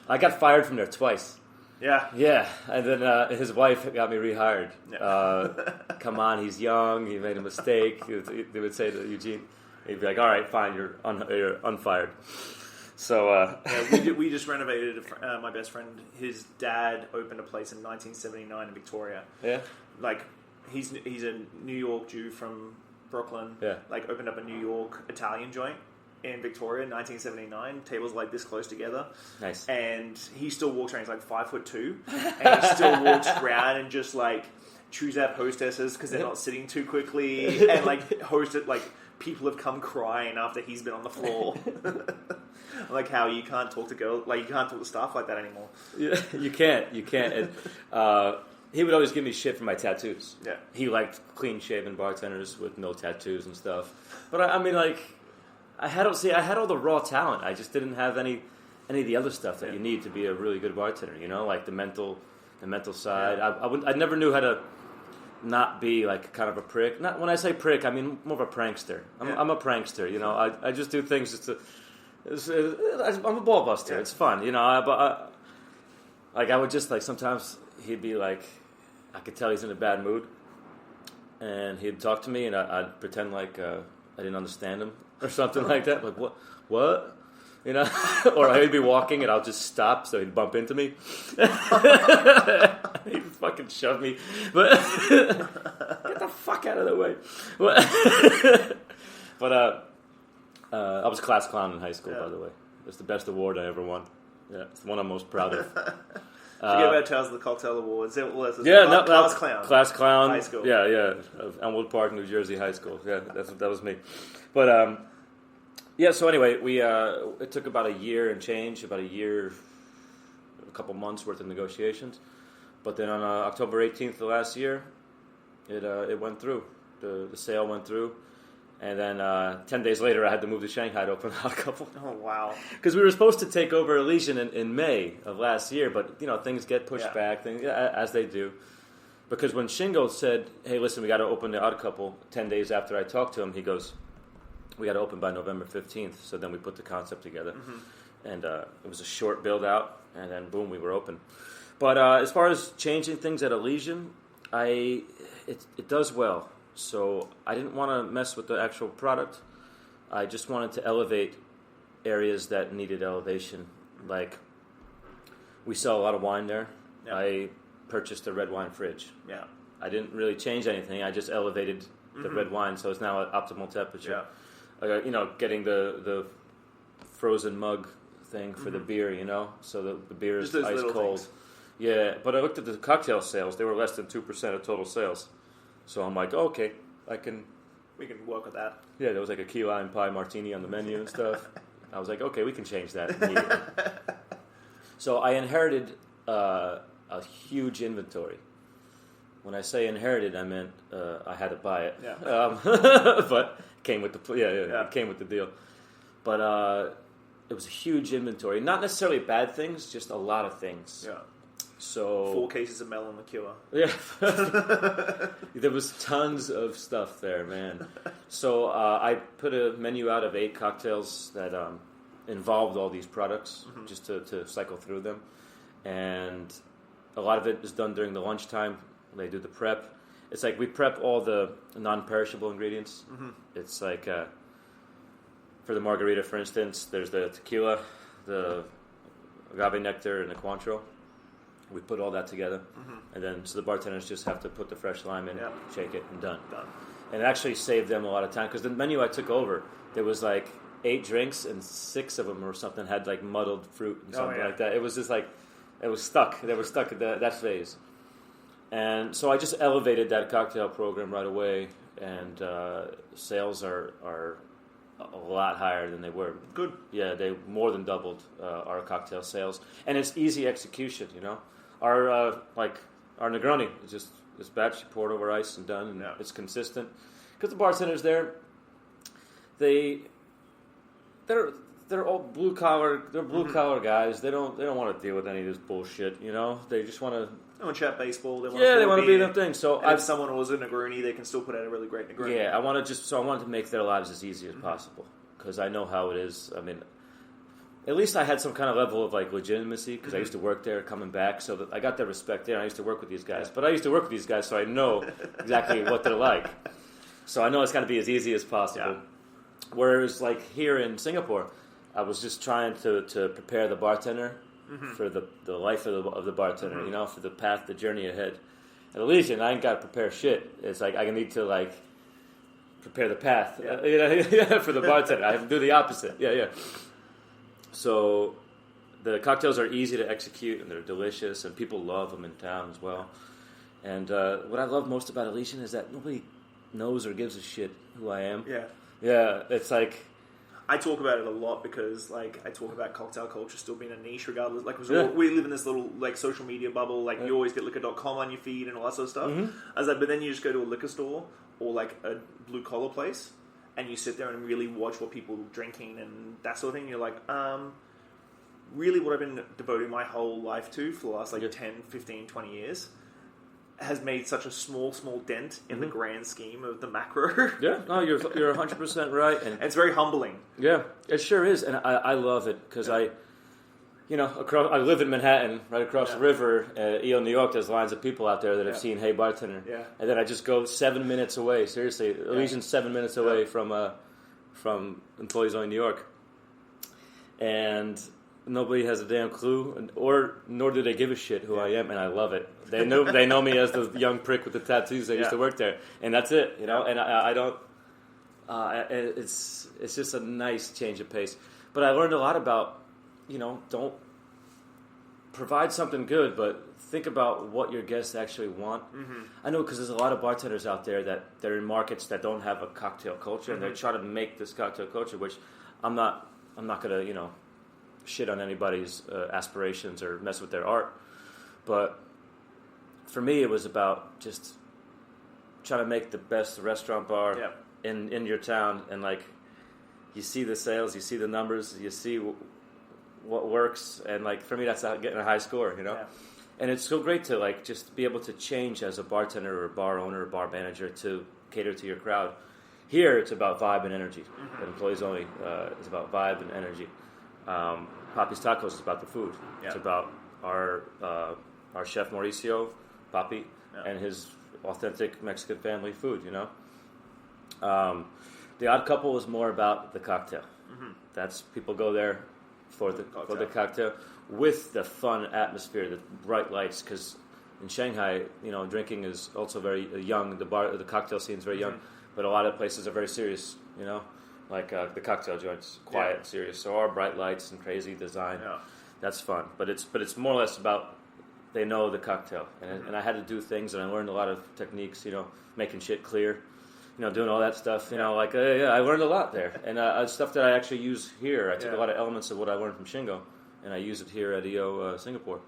C: I got fired from there twice.
D: Yeah.
C: And then his wife got me rehired. Yeah. Come on, he's young. He made a mistake. They would say to Eugene, he'd be like, "All right, fine, you're unfired." So
D: we just renovated. My best friend, his dad opened a place in 1979 in Victoria.
C: Yeah,
D: like he's a New York Jew from Brooklyn.
C: Yeah,
D: like opened up a New York Italian joint. in Victoria in 1979. Tables like this close together.
C: Nice.
D: And he still walks around. He's like 5'2", and he still walks around and just like chews out hostesses because they're not sitting too quickly, and like people have come crying after he's been on the floor. Like how you can't talk to girls, like you can't talk to staff like that anymore.
C: Yeah, you can't. And, he would always give me shit for my tattoos.
D: Yeah.
C: He liked clean-shaven bartenders with no tattoos and stuff. But I mean, like, I had all the raw talent. I just didn't have any of the other stuff that you need to be a really good bartender. You know, like the mental side.
D: Yeah.
C: I never knew how to not be like kind of a prick. Not when I say prick, I mean more of a prankster. I'm a prankster. You know, I just do things just to. I'm a ball buster.
D: Yeah.
C: It's fun, you know. But like I would just like sometimes he'd be like, I could tell he's in a bad mood, and he'd talk to me, and I'd pretend like I didn't understand him or something like that. Like what, you know? Or he'd be walking, and I'll just stop, so he'd bump into me. He'd fucking shove me, but get the fuck out of the way. But I was class clown in high school, by the way. It's the best award I ever won. Yeah, it's the one I'm most proud of.
D: Forget about Tales of the Cocktail Awards.
C: Class
D: clown.
C: Class clown.
D: High school.
C: Yeah. Of Elmwood Park, New Jersey High School. Yeah, that was me. But yeah. So anyway, it took about a year and change, a couple months worth of negotiations. But then on October 18th of last year, it went through. The sale went through. And then 10 days later, I had to move to Shanghai to open a couple.
D: Oh, wow.
C: Because we were supposed to take over Elysian in May of last year, but things get pushed back, as they do. Because when Shingo said, hey, listen, we got to open the Odd Couple 10 days after I talked to him, he goes, we got to open by November 15th. So then we put the concept together. Mm-hmm. And it was a short build-out, and then boom, we were open. But as far as changing things at Elysian, it does well. So I didn't want to mess with the actual product. I just wanted to elevate areas that needed elevation. Like, we sell a lot of wine there. Yeah. I purchased a red wine fridge.
D: Yeah.
C: I didn't really change anything. I just elevated the red wine, so it's now at optimal temperature. Yeah. Getting the frozen mug thing for the beer, so the beer is ice cold. Things. Yeah, but I looked at the cocktail sales. They were less than 2% of total sales. So I'm like, okay, we can
D: work with that.
C: Yeah, there was like a key lime pie martini on the menu and stuff. I was like, okay, we can change that immediately. So I inherited a huge inventory. When I say inherited, I meant I had to buy it. Yeah. But it came with it came with the deal. But it was a huge inventory. Not necessarily bad things, just a lot of things. Yeah. So
D: 4 cases of melon liqueur.
C: Yeah. There was tons of stuff there, man. So I put a menu out of 8 cocktails that involved all these products, just to cycle through them. And a lot of it is done during the lunchtime. They do the prep. It's like we prep all the non-perishable ingredients. Mm-hmm. It's like, for the margarita, for instance, there's the tequila, the agave nectar, and the Cointreau. We put all that together, and then so the bartenders just have to put the fresh lime in, shake it, and done. And it actually saved them a lot of time, because the menu I took over, there was like 8 drinks, and 6 of them or something had like muddled fruit and something like that. It was just like, it was stuck. They were stuck at that phase. And so I just elevated that cocktail program right away, and sales are a lot higher than they were.
D: Good.
C: Yeah, they more than doubled our cocktail sales, and it's easy execution. Our Negroni is just this batch poured over ice and done, and it's consistent. Because the bartenders there, they're all blue collar. They're blue collar guys. They don't want to deal with any of this bullshit. They just want to.
D: They want to chat baseball. They
C: want to be them things. So
D: if someone orders a Negroni, they can still put out a really great Negroni.
C: Yeah, I wanted to make their lives as easy as possible, because I know how it is. I mean, at least I had some kind of level of like legitimacy, because I used to work there, coming back, so that I got their respect there. I used to work with these guys, but I used to work with these guys, so I know exactly what they're like. So I know it's got to be as easy as possible. Yeah. Whereas, like here in Singapore, I was just trying to prepare the bartender for the life of the bartender, for the path, the journey ahead. At Elysian, I ain't got to prepare shit. It's like I need to like prepare the path for the bartender. I have to do the opposite. Yeah. So the cocktails are easy to execute, and they're delicious, and people love them in town as well. And what I love most about Elysian is that nobody knows or gives a shit who I am. Yeah, it's like...
D: I talk about it a lot because, like, I talk about cocktail culture still being a niche regardless. Like, we live in this little, like, social media bubble. Like, you always get liquor.com on your feed and all that sort of stuff. I was like, but then you just go to a liquor store or, like, a blue-collar place and you sit there and really watch what people are drinking and that sort of thing. And you're like, really what I've been devoting my whole life to for the last, like, 10, 15, 20 years has made such a small the in the grand scheme of the macro.
C: No, you're 100% right, and
D: it's very humbling.
C: Yeah, it sure is, and I love it because I live in Manhattan, right across the river. New York. There's lines of people out there that have seen Hey Bartender, and then I just go 7 minutes away. Seriously, Elysian's 7 minutes away from Employees Only New York, and nobody has a damn clue, nor do they give a shit who I am, and I love it. They know me as the young prick with the tattoos that used to work there, and that's it, And I don't. It's just a nice change of pace. But I learned a lot about, don't provide something good, but think about what your guests actually want. I know because there's a lot of bartenders out there that they're in markets that don't have a cocktail culture, and they're trying to make this cocktail culture, which I'm not going to, shit on anybody's aspirations or mess with their art, but for me it was about just trying to make the best restaurant bar in your town, and like you see the sales, you see the numbers, you see what works, and like for me that's getting a high score, and it's so great to like just be able to change as a bartender or bar owner or bar manager to cater to your crowd. Here it's about vibe and energy. At Employees Only is about vibe and energy. Papi's Tacos is about the food. It's about our chef Mauricio, Papi, and his authentic Mexican family food, The Odd Couple is more about the cocktail. That's people go there for the cocktail with the fun atmosphere, the bright lights, because in Shanghai, drinking is also very young. The cocktail scene is very young, but a lot of places are very serious, Like the cocktail joints, quiet, serious. So our bright lights and crazy design, that's fun. But it's more or less about they know the cocktail, and I had to do things, and I learned a lot of techniques, making shit clear, doing all that stuff. I learned a lot there, and stuff that I actually use here. I took a lot of elements of what I learned from Shingo, and I use it here at EO Singapore.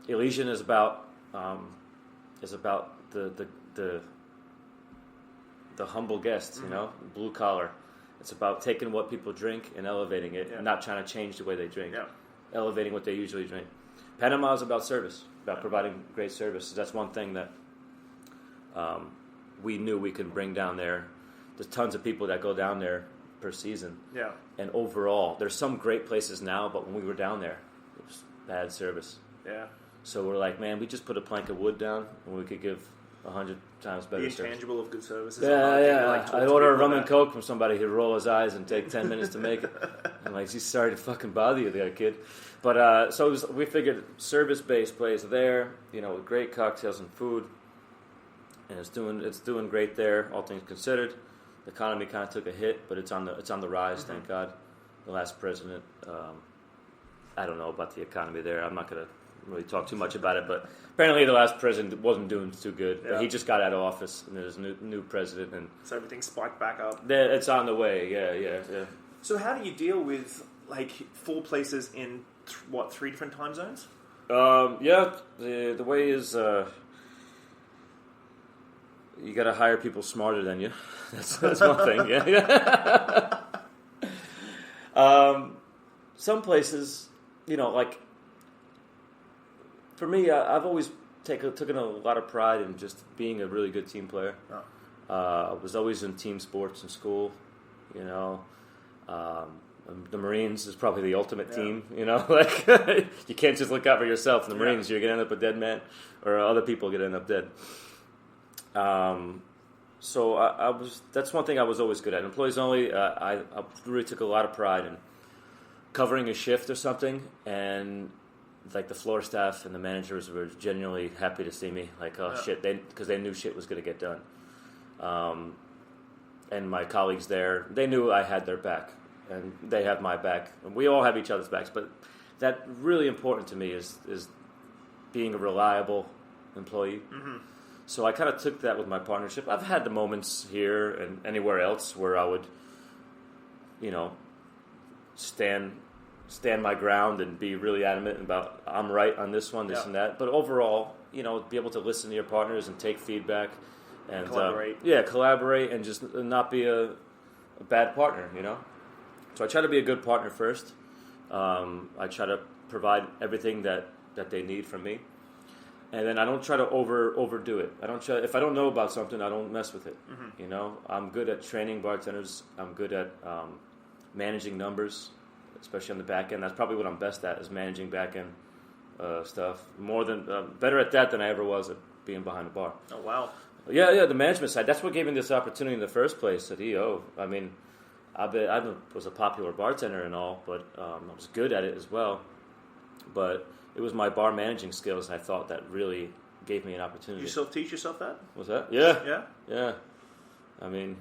C: Elysian is about the humble guest, blue collar. It's about taking what people drink and elevating it, and not trying to change the way they drink. Elevating what they usually drink. Panama is about service, about providing great service. That's one thing that we knew we could bring down there. There's tons of people that go down there per season. And overall, there's some great places now, but when we were down there, it was bad service. So we're like, man, we just put a plank of wood down, and we could give 100 times better service.
D: The intangible of good service.
C: I'd order a rum and coke from somebody who'd roll his eyes and take 10 minutes to make it. I'm like, he's sorry to fucking bother you there, kid. But we figured service-based place there, with great cocktails and food, and it's doing great there, all things considered. The economy kind of took a hit, but it's on the rise, thank God. The last president, I don't know about the economy there. I'm not going to really talk too much about it, but apparently the last president wasn't doing too good. He just got out of office, and there's a new president, and
D: so everything spiked back up.
C: It's on the way. Yeah.
D: So how do you deal with like 4 places in 3 different time zones?
C: The way is you got to hire people smarter than you. That's one thing. Yeah. Some places, like. For me, I've always taken a lot of pride in just being a really good team player. I was always in team sports in school, The Marines is probably the ultimate team, Like, you can't just look out for yourself in the Marines. You're going to end up a dead man, or other people are going to end up dead. So that's one thing I was always good at. Employees Only, I really took a lot of pride in covering a shift or something, and like the floor staff and the managers were genuinely happy to see me. Like, shit, because they knew shit was going to get done. And my colleagues there, they knew I had their back, and they have my back. And we all have each other's backs, but that really important to me is being a reliable employee. Mm-hmm. So I kind of took that with my partnership. I've had the moments here and anywhere else where I would, stand my ground and be really adamant about I'm right on this one, this and that. But overall, be able to listen to your partners and take feedback and
D: collaborate.
C: Collaborate and just not be a bad partner. So I try to be a good partner first. I try to provide everything that they need from me. And then I don't try to overdo it. If I don't know about something, I don't mess with it. Mm-hmm. I'm good at training bartenders. I'm good at managing numbers, especially on the back end. That's probably what I'm best at, is managing back end stuff. Better at that than I ever was at being behind the bar.
D: Oh wow!
C: Yeah, the management side. That's what gave me this opportunity in the first place at EO. I mean, I was a popular bartender and all, but I was good at it as well. But it was my bar managing skills, and I thought that really gave me an opportunity.
D: You self-teach yourself that?
C: What's that? Yeah.
D: Yeah?
C: I mean...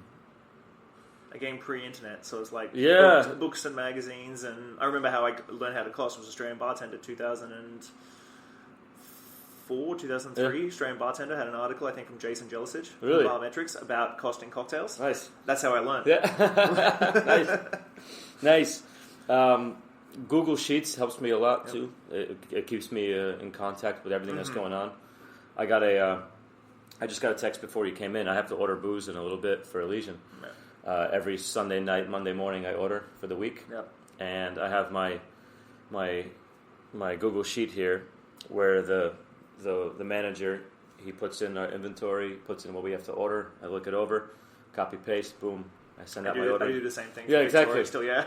D: Again, pre-internet, so it's like
C: Yeah.
D: books and magazines, and I remember how I learned how to cost was Australian Bartender 2004, 2003. Australian Bartender had an article, I think, from Jason Jelicic
C: Really?
D: from Barmetrics about costing cocktails.
C: Nice.
D: That's how I learned.
C: Yeah. Nice. Google Sheets helps me a lot too. It keeps me in contact with everything that's going on. I just got a text before you came in. I have to order booze in a little bit for Elysian. Every Sunday night, Monday morning, I order for the week.
D: Yep.
C: And I have my Google Sheet here, where the manager, he puts in our inventory, puts in what we have to order. I look it over, copy paste, boom. I send out my order.
D: I do the same thing.
C: Yeah, exactly.
D: Still, yeah.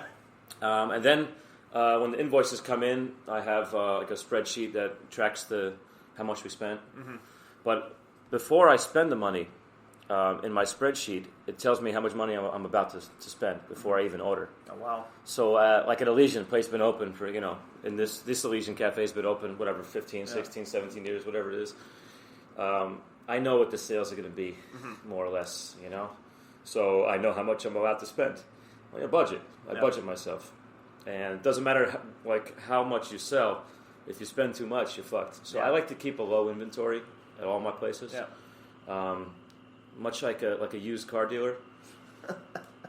C: And then when the invoices come in, I have like a spreadsheet that tracks how much we spent. Mm-hmm. But before I spend the money, in my spreadsheet, it tells me how much money I'm about to spend before I even order.
D: Oh, wow.
C: So, like at Elysian, place been open for, in this Elysian Cafe's been open, 15, 16, 17 years, whatever it is. I know what the sales are going to be, more or less, So I know how much I'm about to spend. I budget myself. And it doesn't matter how much you sell. If you spend too much, you're fucked. So I like to keep a low inventory at all my places.
D: Yeah.
C: Much like a used car dealer.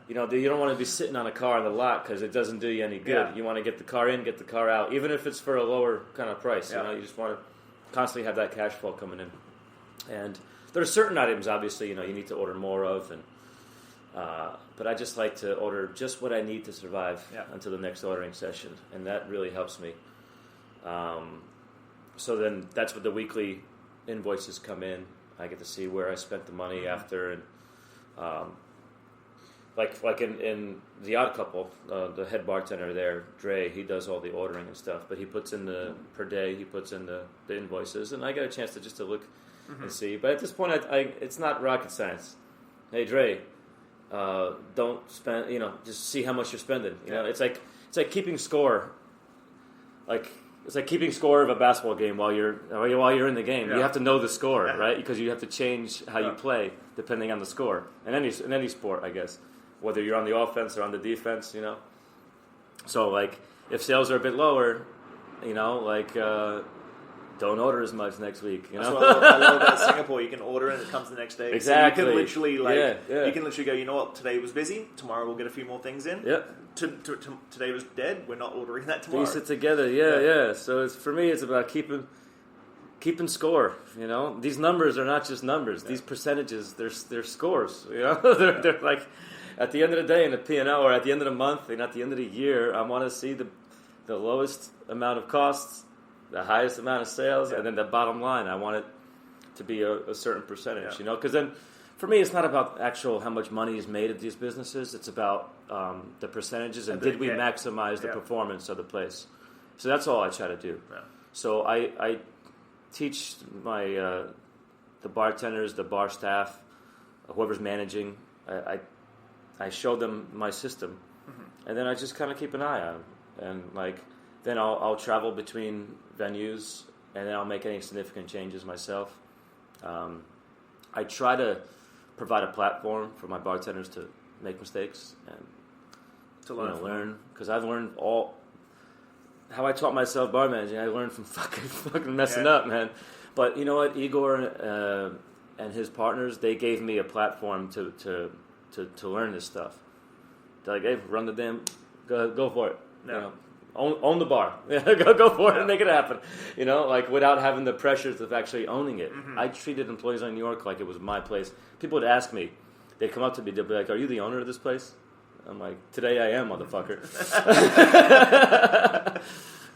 C: You don't want to be sitting on a car in the lot because it doesn't do you any good.
D: Yeah.
C: You want to get the car in, get the car out, even if it's for a lower kind of price.
D: Yeah.
C: You just want to constantly have that cash flow coming in. And there are certain items, obviously, you need to order more of, and but I just like to order just what I need to survive until the next ordering session, and that really helps me. So then that's what the weekly invoices come in. I get to see where I spent the money after, and like in The Odd Couple, the head bartender there, Dre, he does all the ordering and stuff, but he puts in per day, he puts in the invoices, and I get a chance to look and see. But at this point, it's not rocket science. Hey, Dre, don't spend, just see how much you're spending. It's like keeping score, It's like keeping score of a basketball game while you're in the game.
D: Yeah.
C: You have to know the score, right? Because you have to change how you play depending on the score. In any sport, I guess, whether you're on the offense or on the defense, So if sales are a bit lower, don't order as much next week.
D: That's what I love about Singapore. You can order and it comes the next day.
C: Exactly.
D: So you can literally
C: you
D: can literally go, you know what, today was busy. Tomorrow we'll get a few more things in.
C: Yeah.
D: Today was dead. We're not ordering that tomorrow.
C: Piece it together. Yeah. So for me, it's about keeping score. These numbers are not just numbers. These percentages, they're scores. They're like at the end of the day in the P&L, or at the end of the month and at the end of the year, I want to see the lowest amount of costs, the highest amount of sales, and then the bottom line. I want it to be a certain percentage, because then for me, it's not about how much money is made at these businesses. It's about the percentages and did we maximize the performance of the place. So that's all I try to do. Yeah. So I teach the bartenders, the bar staff, whoever's managing. I show them my system, and then I just kind of keep an eye on them. And then I'll travel between venues, and then I'll make any significant changes myself. I try to provide a platform for my bartenders to make mistakes and
D: To learn,
C: because I've learned how I taught myself bar managing. I learned from fucking messing up, man. But you know what, Igor and his partners, they gave me a platform to learn this stuff. They're like, hey, run the damn, go for it.
D: No.
C: You know, own the bar. go for it and make it happen. You know, like without having the pressures of actually owning it.
D: Mm-hmm.
C: I treated employees on New York like it was my place. People would ask me, they'd come up to me, they'd be like, are you the owner of this place? I'm like, today I am, motherfucker.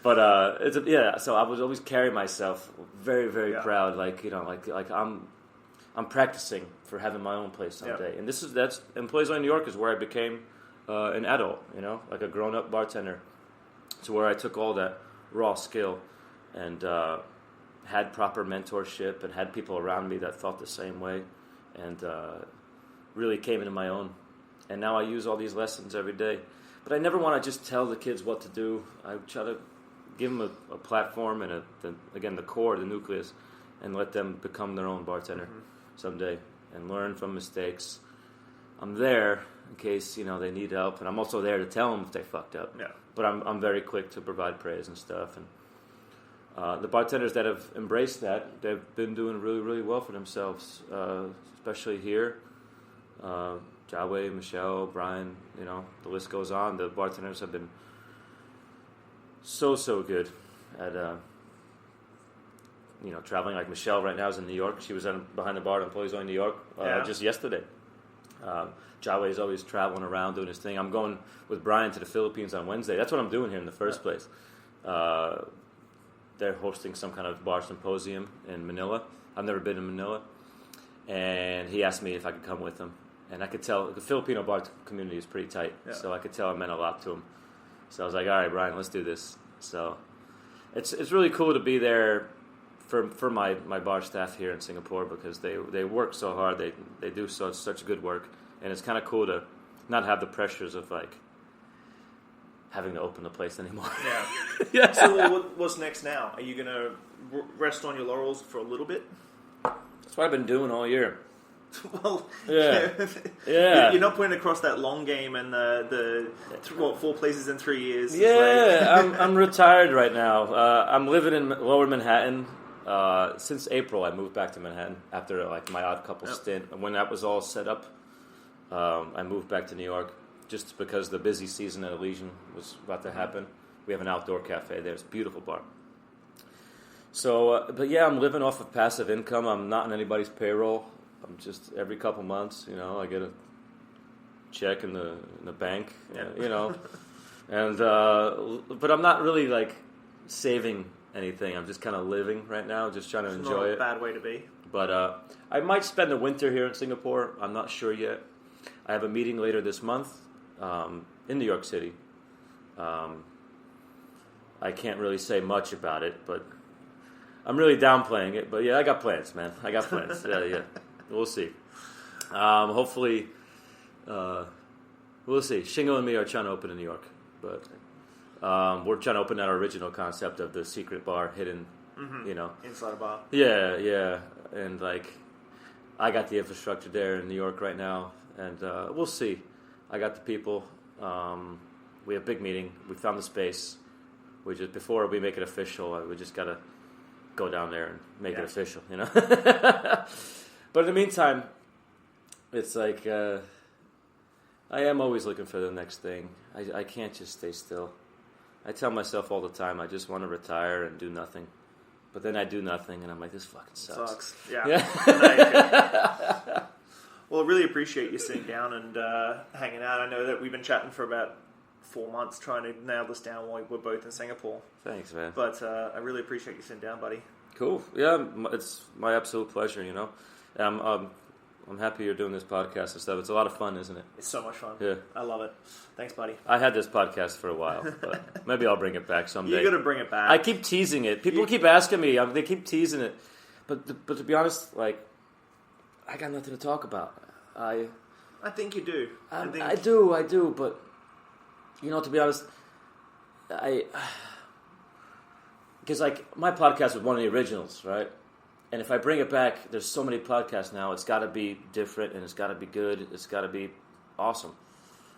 C: But so I was always carry myself very, very proud, like, you know, like I'm practicing for having my own place someday. And that's Employees on New York is where I became an adult, you know, like a grown-up bartender. To where I took all that raw skill and had proper mentorship and had people around me that thought the same way and really came into my own. And now I use all these lessons every day. But I never want to just tell the kids what to do. I try to give them a platform and, the core, the nucleus, and let them become their own bartender someday and learn from mistakes. I'm there in case, you know, they need help. And I'm also there to tell them if they fucked up.
D: Yeah.
C: But I'm very quick to provide praise and stuff. And the bartenders that have embraced that, they've been doing really, really well for themselves, especially here. Jaway, Michelle, Brian, you know, the list goes on. The bartenders have been so good at, you know, traveling. Like Michelle right now is in New York. She was behind the bar at Employees Only New York just yesterday. Jaway is always traveling around doing his thing. I'm going with Brian to the Philippines on Wednesday. That's what I'm doing here in the first place. They're hosting some kind of bar symposium in Manila. I've never been in Manila. And he asked me if I could come with him. And I could tell the Filipino bar community is pretty tight. Yeah. So I could tell it meant a lot to him. So I was like, all right, Brian, let's do this. So it's really cool to be there for my bar staff here in Singapore because they work so hard. They do such good work. And it's kind of cool to not have the pressures of, like, having to open the place anymore.
D: Yeah. So what's next now? Are you going to rest on your laurels for a little bit?
C: That's what I've been doing all year.
D: Well,
C: yeah.
D: You're not putting across that long game and the 4 places in 3 years.
C: Yeah, I'm retired right now. I'm living in Lower Manhattan. Since April, I moved back to Manhattan after like my odd couple stint. And when that was all set up, I moved back to New York just because the busy season at Elysian was about to happen. We have an outdoor cafe there. It's a beautiful bar. So, but yeah, I'm living off of passive income. I'm not on anybody's payroll. I'm just every couple months, you know, I get a check in the bank, you know, and but I'm not really like saving anything. I'm just kind of living right now, just trying to enjoy it.
D: Not a bad way to be.
C: But I might spend the winter here in Singapore. I'm not sure yet. I have a meeting later this month in New York City. I can't really say much about it, but I'm really downplaying it. But yeah, I got plans, man. I got plans. Yeah. We'll see. Hopefully, we'll see. Shingo and me are trying to open in New York, but we're trying to open that original concept of the secret bar hidden, you know.
D: Inside a bar.
C: Yeah. And, like, I got the infrastructure there in New York right now, and we'll see. I got the people. We have a big meeting. We found the space. Before we make it official, we just got to go down there and make it official, you know. But in the meantime, it's like I am always looking for the next thing. I can't just stay still. I tell myself all the time, I just want to retire and do nothing. But then I do nothing, and I'm like, this fucking sucks.
D: Yeah. Well, I really appreciate you sitting down and hanging out. I know that we've been chatting for about 4 months trying to nail this down while we're both in Singapore.
C: Thanks, man.
D: But I really appreciate you sitting down, buddy.
C: Cool. Yeah, it's my absolute pleasure, you know. I'm happy you're doing this podcast and stuff. It's a lot of fun, isn't it?
D: It's so much fun.
C: Yeah.
D: I love it. Thanks, buddy.
C: I had this podcast for a while, but maybe I'll bring it back someday.
D: You got to bring it back.
C: I keep teasing it. People keep asking me. They keep teasing it. But to be honest, like, I got nothing to talk about.
D: I think you do.
C: I do. But, you know, to be honest, because, like, my podcast was one of the originals, right? And if I bring it back, there's so many podcasts now. It's got to be different, and it's got to be good. It's got to be awesome.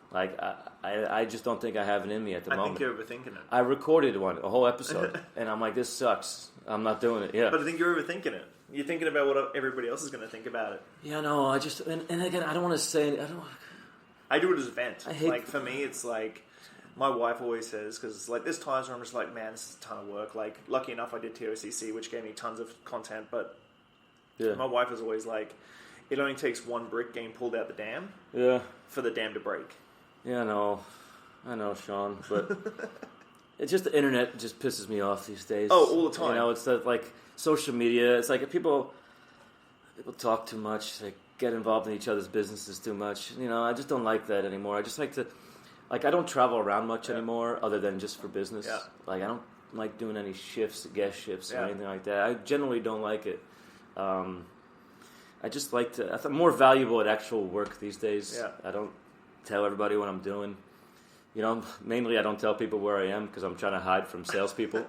C: Like, I just don't think I have it in me at the moment.
D: I think you're overthinking it.
C: I recorded a whole episode, and I'm like, this sucks. I'm not doing it. Yeah.
D: But I think you're overthinking it. You're thinking about what everybody else is going to think about it.
C: Yeah, no, I just... And again, I don't want to say...
D: I do it as a vent.
C: I hate...
D: Like, for me, it's like... My wife always says, because like there's times where I'm just like, man, this is a ton of work. Like, lucky enough, I did TOCC, which gave me tons of content. But my wife is always like, it only takes one brick getting pulled out the dam for the dam to break.
C: Yeah, I know, Sean, but it's just the internet just pisses me off these days.
D: Oh, all the time.
C: You know, it's like social media. It's like people talk too much. They get involved in each other's businesses too much. You know, I just don't like that anymore. I just like to. Like, I don't travel around much anymore other than just for business. Yeah. Like, I don't like doing any guest shifts or anything like that. I generally don't like it. I just like to... I'm more valuable at actual work these days. Yeah. I don't tell everybody what I'm doing. You know, mainly I don't tell people where I am because I'm trying to hide from salespeople.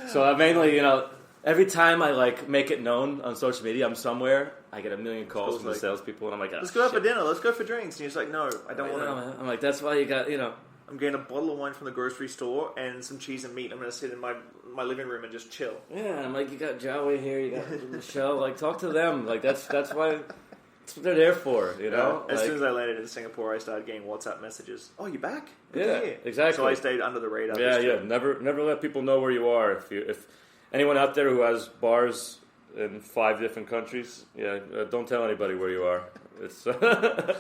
C: So I mainly, you know... Every time I, like, make it known on social media I'm somewhere, I get a million calls from the salespeople, and I'm like,
D: let's go out for dinner, let's go for drinks. And you're just like, no, I don't want to.
C: I'm like, that's why you got, you know.
D: I'm getting a bottle of wine from the grocery store and some cheese and meat. I'm going to sit in my living room and just chill.
C: Yeah, I'm like, you got Jawi here, you got Michelle. Like, talk to them. Like, that's why... That's what they're there for, you know?
D: As soon as I landed in Singapore, I started getting WhatsApp messages. Oh, you back?
C: Good exactly.
D: So I stayed under the radar.
C: Yeah. Never let people know where you are. If anyone out there who has bars in 5 different countries, don't tell anybody where you are. It's
D: okay.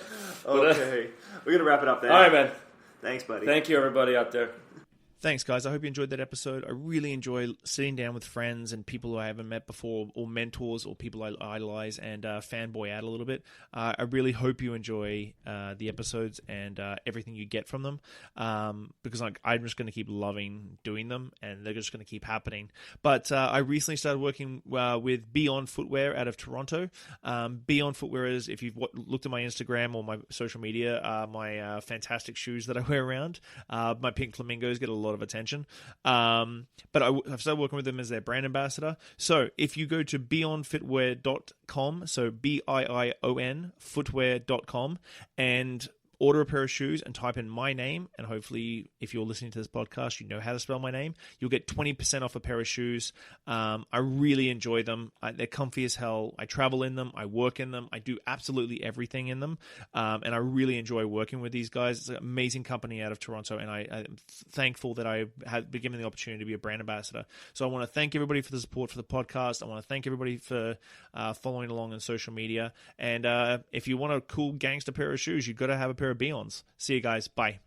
D: We're gonna wrap it up there.
C: All right, man.
D: Thanks, buddy.
C: Thank you, everybody out there.
B: Thanks, guys. I hope you enjoyed that episode. I really enjoy sitting down with friends and people who I haven't met before, or mentors, or people I idolize, and fanboy out a little bit. I really hope you enjoy the episodes and everything you get from them, because I'm just going to keep loving doing them, and they're just going to keep happening. But I recently started working with Beyond Footwear out of Toronto. Beyond Footwear is, if you've looked at my Instagram or my social media, my fantastic shoes that I wear around. My pink flamingos get a lot of attention, but I've started working with them as their brand ambassador. So if you go to beyondfootwear.com, so BIION footwear.com, and order a pair of shoes and type in my name, and hopefully if you're listening to this podcast you know how to spell my name, you'll get 20% off a pair of shoes. I really enjoy them. They're comfy as hell. I travel in them, I work in them, I do absolutely everything in them, and I really enjoy working with these guys. It's an amazing company out of Toronto, and I'm thankful that I have been given the opportunity to be a brand ambassador. So I want to thank everybody for the support for the podcast. I want to thank everybody for following along on social media, and if you want a cool gangster pair of shoes, you've got to have a pair of Beyonds. See you guys. Bye.